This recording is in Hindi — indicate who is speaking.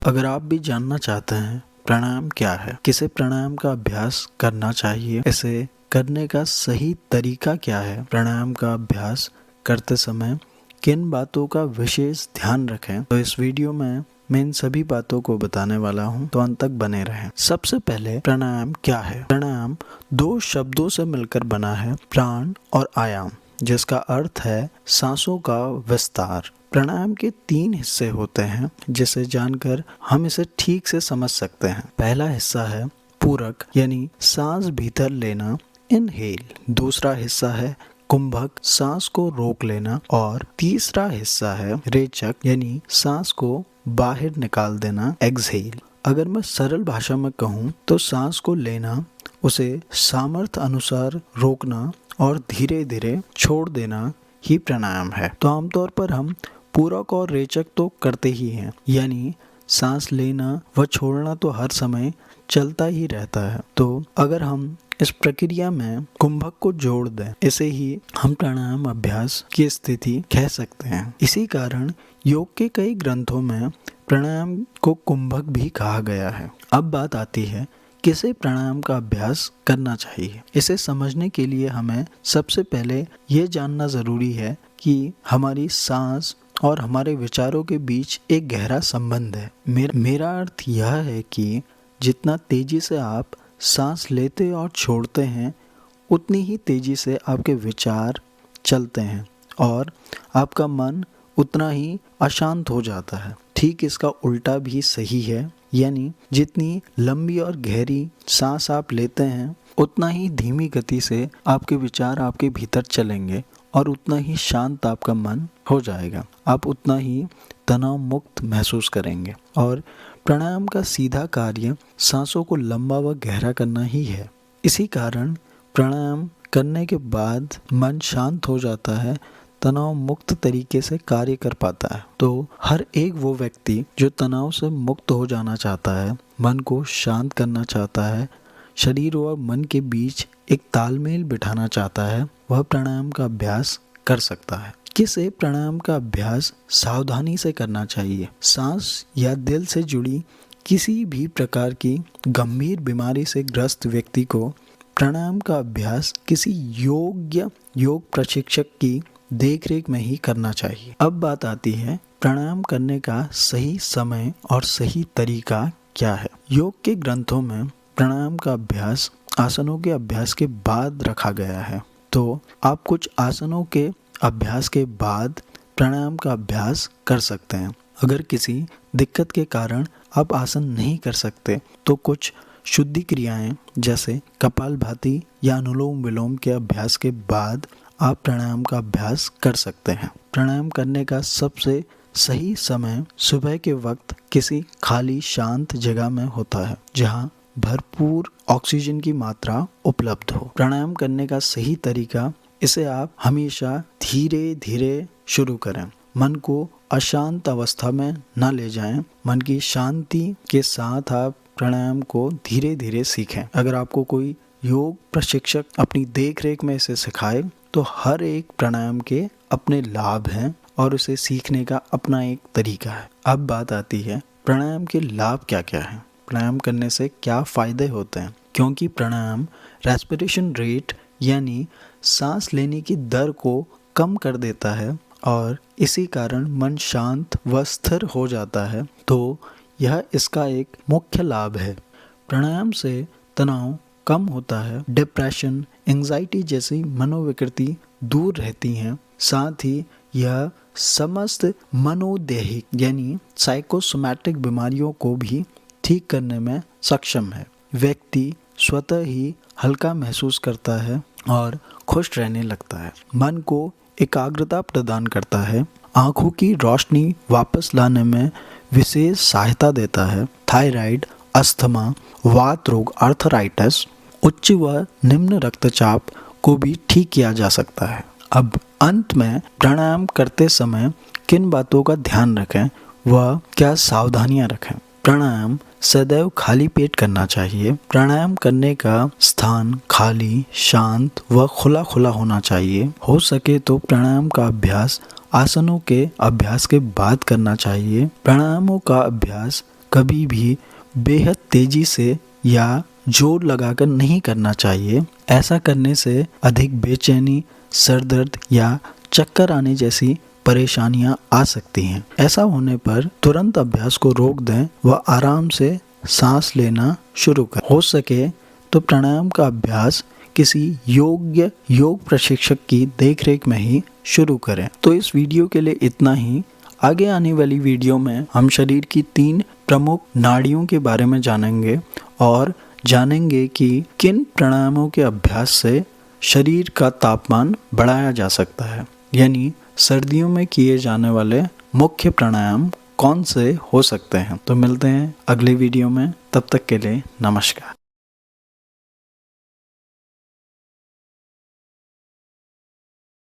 Speaker 1: अगर आप भी जानना चाहते हैं प्राणायाम क्या है, किसे प्राणायाम का अभ्यास करना चाहिए, इसे करने का सही तरीका क्या है, प्राणायाम का अभ्यास करते समय किन बातों का विशेष ध्यान रखें, तो इस वीडियो में मैं इन सभी बातों को बताने वाला हूं, तो अंत तक बने रहें। सबसे पहले प्राणायाम क्या है। प्राणायाम दो शब्दों से मिलकर बना है, प्राण और आयाम, जिसका अर्थ है सांसों का विस्तार। प्राणायाम के 3 हिस्से होते हैं, जिसे जानकर हम इसे ठीक से समझ सकते हैं। पहला हिस्सा है पूरक, यानी सांस भीतर लेना, इनहेल। दूसरा हिस्सा है कुंभक, सांस को रोक लेना। और तीसरा हिस्सा है रेचक, यानी सांस को बाहर निकाल देना, एक्सहेल। अगर मैं सरल भाषा में कहूँ तो सांस को लेना, उसे सामर्थ्य अनुसार रोकना और धीरे धीरे छोड़ देना ही प्राणायाम है। तो आमतौर पर हम पूरक और रेचक तो करते ही हैं, यानी सांस लेना व छोड़ना तो हर समय चलता ही रहता है। तो अगर हम इस प्रक्रिया में कुंभक को जोड़ दें, इसे ही हम प्राणायाम अभ्यास की स्थिति कह सकते हैं। इसी कारण योग के कई ग्रंथों में प्राणायाम को कुंभक भी कहा गया है। अब बात आती है किसे प्राणायाम का अभ्यास करना चाहिए। इसे समझने के लिए हमें सबसे पहले ये जानना जरूरी है कि हमारी सांस और हमारे विचारों के बीच एक गहरा संबंध है। मेरा अर्थ यह है कि जितना तेजी से आप सांस लेते और छोड़ते हैं, उतनी ही तेजी से आपके विचार चलते हैं और आपका मन उतना ही अशांत हो जाता है। ठीक इसका उल्टा भी सही है, यानी जितनी लंबी और गहरी सांस आप लेते हैं, उतना ही धीमी गति से आपके विचार आपके भीतर चलेंगे और उतना ही शांत आपका मन हो जाएगा। आप उतना ही तनाव मुक्त महसूस करेंगे। और प्राणायाम का सीधा कार्य सांसों को लंबा व गहरा करना ही है। इसी कारण प्राणायाम करने के बाद मन शांत हो जाता है, तनाव मुक्त तरीके से कार्य कर पाता है। तो हर एक वो व्यक्ति जो तनाव से मुक्त हो जाना चाहता है, मन को शांत करना चाहता है, शरीर और मन के बीच एक तालमेल बिठाना चाहता है, वह प्राणायाम का अभ्यास कर सकता है। किसे प्राणायाम का अभ्यास सावधानी से करना चाहिए। सांस या दिल से जुड़ी किसी भी प्रकार की गंभीर बीमारी से ग्रस्त व्यक्ति को प्राणायाम का अभ्यास किसी योग्य योग प्रशिक्षक की देखरेख में ही करना चाहिए। अब बात आती है प्राणायाम करने का सही समय और सही तरीका क्या है। योग के ग्रंथों में प्राणायाम का अभ्यास आसनों के अभ्यास के बाद रखा गया है। तो आप कुछ आसनों के अभ्यास के बाद प्राणायाम का अभ्यास कर सकते हैं। अगर किसी दिक्कत के कारण आप आसन नहीं कर सकते, तो कुछ शुद्धि क्रियाएं जैसे कपालभाति या अनुलोम विलोम के अभ्यास के बाद आप प्राणायाम का अभ्यास कर सकते हैं। प्राणायाम करने का सबसे सही समय सुबह के वक्त किसी खाली शांत जगह में होता है, जहां भरपूर ऑक्सीजन की मात्रा उपलब्ध हो। प्राणायाम करने का सही तरीका, इसे आप हमेशा धीरे धीरे शुरू करें। मन को अशांत अवस्था में न ले जाएं। मन की शांति के साथ आप प्राणायाम को धीरे धीरे सीखें। अगर आपको कोई योग प्रशिक्षक अपनी देखरेख में इसे सिखाए, तो हर एक प्राणायाम के अपने लाभ हैं और उसे सीखने का अपना एक तरीका है। अब बात आती है प्राणायाम के लाभ क्या क्या हैं, प्राणायाम करने से क्या फायदे होते हैं। क्योंकि प्राणायाम रेस्पिरेशन रेट यानी सांस लेने की दर को कम कर देता है और इसी कारण मन शांत व स्थिर हो जाता है, तो यह इसका एक मुख्य लाभ है। प्राणायाम से तनाव कम होता है, डिप्रेशन, एंजाइटी जैसी मनोविकृति दूर रहती हैं। साथ ही यह समस्त मनोदैहिक यानी साइकोसोमैटिक बीमारियों को भी ठीक करने में सक्षम है। व्यक्ति स्वतः ही हल्का महसूस करता है और खुश रहने लगता है। मन को एकाग्रता प्रदान करता है, आंखों की रोशनी वापस लाने में विशेष सहायता देता है। थायराइड, अस्थमा, वात रोग, आर्थराइटिस, उच्च व निम्न रक्तचाप को भी ठीक किया जा सकता है। अब अंत में प्राणायाम करते समय किन बातों का ध्यान रखें व क्या सावधानियां रखें। प्राणायाम सदैव खाली पेट करना चाहिए। प्राणायाम करने का स्थान खाली, शांत व खुला खुला होना चाहिए। हो सके तो प्राणायाम का अभ्यास आसनों के अभ्यास के बाद करना चाहिए। प्राणायामों का अभ्यास कभी भी बेहद तेजी से या जोर लगाकर नहीं करना चाहिए। ऐसा करने से अधिक बेचैनी, सर दर्द या चक्कर आने जैसी परेशानियां आ सकती हैं। ऐसा होने पर तुरंत अभ्यास को रोक दें व आराम से सांस लेना शुरू करें। हो सके तो प्राणायाम का अभ्यास किसी योग्य योग प्रशिक्षक की देखरेख में ही शुरू करें। तो इस वीडियो के लिए इतना ही। आगे आने वाली वीडियो में हम शरीर की 3 प्रमुख नाड़ियों के बारे में जानेंगे और जानेंगे कि किन प्राणायामों के अभ्यास से शरीर का तापमान बढ़ाया जा सकता है, यानी सर्दियों में किए जाने वाले मुख्य प्राणायाम कौन से हो सकते हैं। तो मिलते हैं अगले वीडियो में, तब तक के लिए नमस्कार।